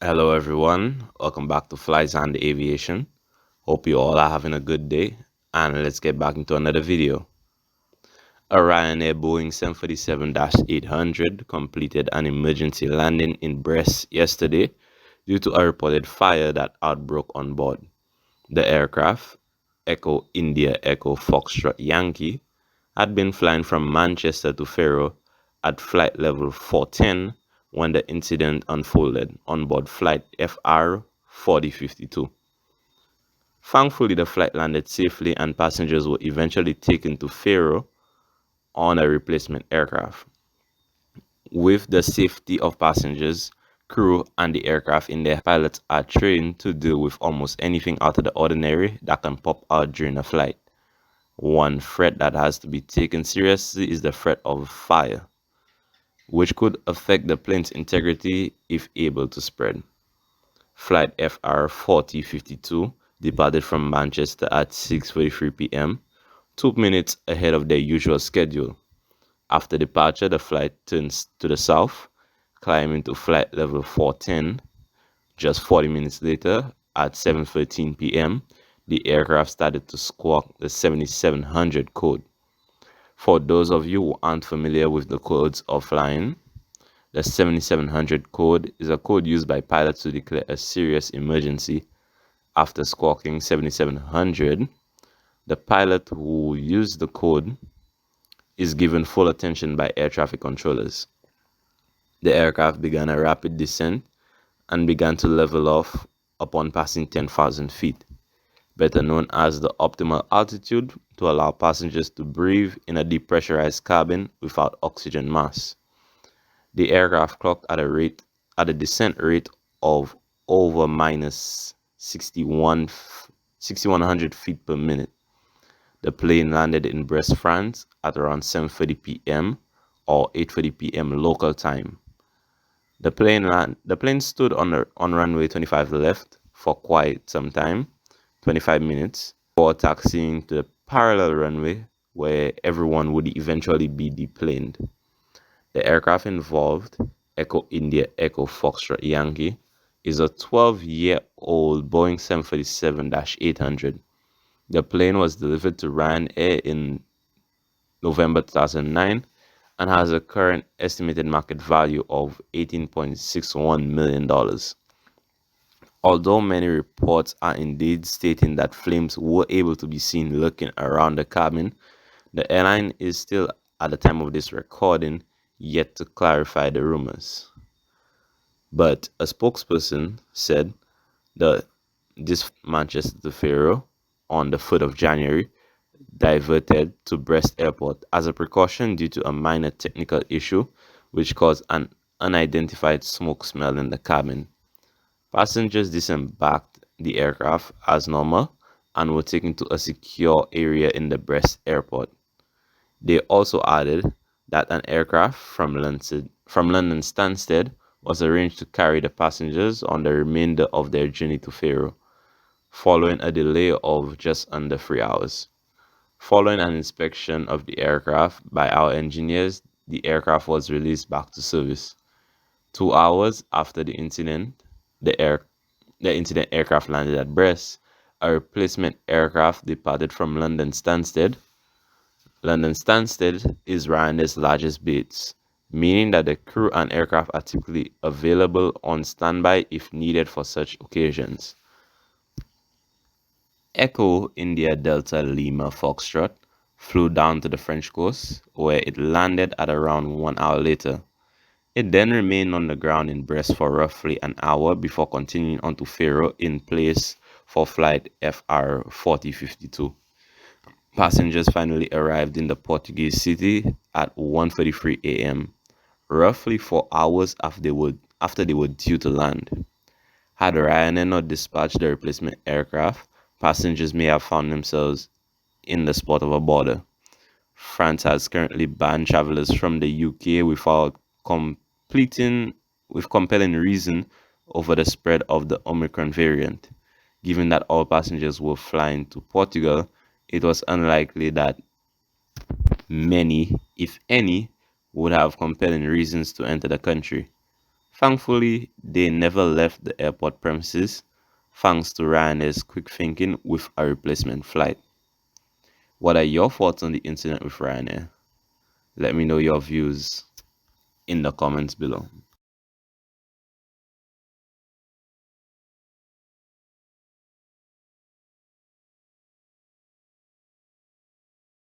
Hello, everyone. Welcome back to Flights and Aviation. Hope you all are having a good day. And let's get back into another video. A Ryanair Boeing 747-800 completed an emergency landing in Brest yesterday due to a reported fire that outbroke on board. The aircraft, Echo India Echo Foxtrot Yankee, had been flying from Manchester to Faro at flight level 410 when the incident unfolded on board flight FR 4052. Thankfully, the flight landed safely and passengers were eventually taken to Faro on a replacement aircraft. With the safety of passengers, crew, and the aircraft in there, pilots are trained to deal with almost anything out of the ordinary that can pop out during a flight. One threat that has to be taken seriously is the threat of fire, which could affect the plane's integrity if able to spread. Flight FR 4052 departed from Manchester at 6:43 p.m., 2 minutes ahead of their usual schedule. After departure, the flight turns to the south, climbing to flight level 410. Just 40 minutes later, at 7:13 p.m., the aircraft started to squawk the 7700 code. For those of you who aren't familiar with the codes of flying, the 7700 code is a code used by pilots to declare a serious emergency. After squawking 7700, the pilot who used the code is given full attention by air traffic controllers. The aircraft began a rapid descent and began to level off upon passing 10,000 feet, better known as the optimal altitude to allow passengers to breathe in a depressurized cabin without oxygen mask. The aircraft clocked at a descent rate of over minus 6,100 feet per minute. The plane landed in Brest, France at around 7:30 p.m. or 8:30 p.m. local time. The plane stood on runway 25 left for quite some time, 25 minutes, before taxiing to the parallel runway where everyone would eventually be deplaned. The aircraft involved, Echo India Echo Foxtrot Yankee, is a 12-year-old Boeing 747-800. The plane was delivered to Ryanair in November 2009 and has a current estimated market value of $18.61 million. Although many reports are indeed stating that flames were able to be seen lurking around the cabin, the airline is still, at the time of this recording, yet to clarify the rumors. But a spokesperson said the this Manchester to Faro on the 4th of January diverted to Brest Airport as a precaution due to a minor technical issue which caused an unidentified smoke smell in the cabin. Passengers disembarked the aircraft as normal and were taken to a secure area in the Brest airport. They also added that an aircraft from London Stansted was arranged to carry the passengers on the remainder of their journey to Faro, following a delay of just under 3 hours. Following an inspection of the aircraft by our engineers, the aircraft was released back to service. 2 hours after the air the incident aircraft landed at Brest. A replacement aircraft departed from London Stansted. London Stansted is Ryanair's largest base, meaning that the crew and aircraft are typically available on standby if needed for such occasions. Echo India Delta Lima Foxtrot flew down to the French coast, where it landed at around 1 hour later. It then remained on the ground in Brest for roughly an hour before continuing on to Faro in place for flight FR 4052. Passengers finally arrived in the Portuguese city at 1:33 a.m., roughly 4 hours after they were due to land. Had Ryanair not dispatched the replacement aircraft, passengers may have found themselves in the spot of a border. France has currently banned travelers from the UK without completing with compelling reason over the spread of the Omicron variant. Given that all passengers were flying to Portugal, it was unlikely that many, if any, would have compelling reasons to enter the country. Thankfully, they never left the airport premises thanks to Ryanair's quick thinking with a replacement flight. What are your thoughts on the incident with Ryanair? Let me know your views in the comments below.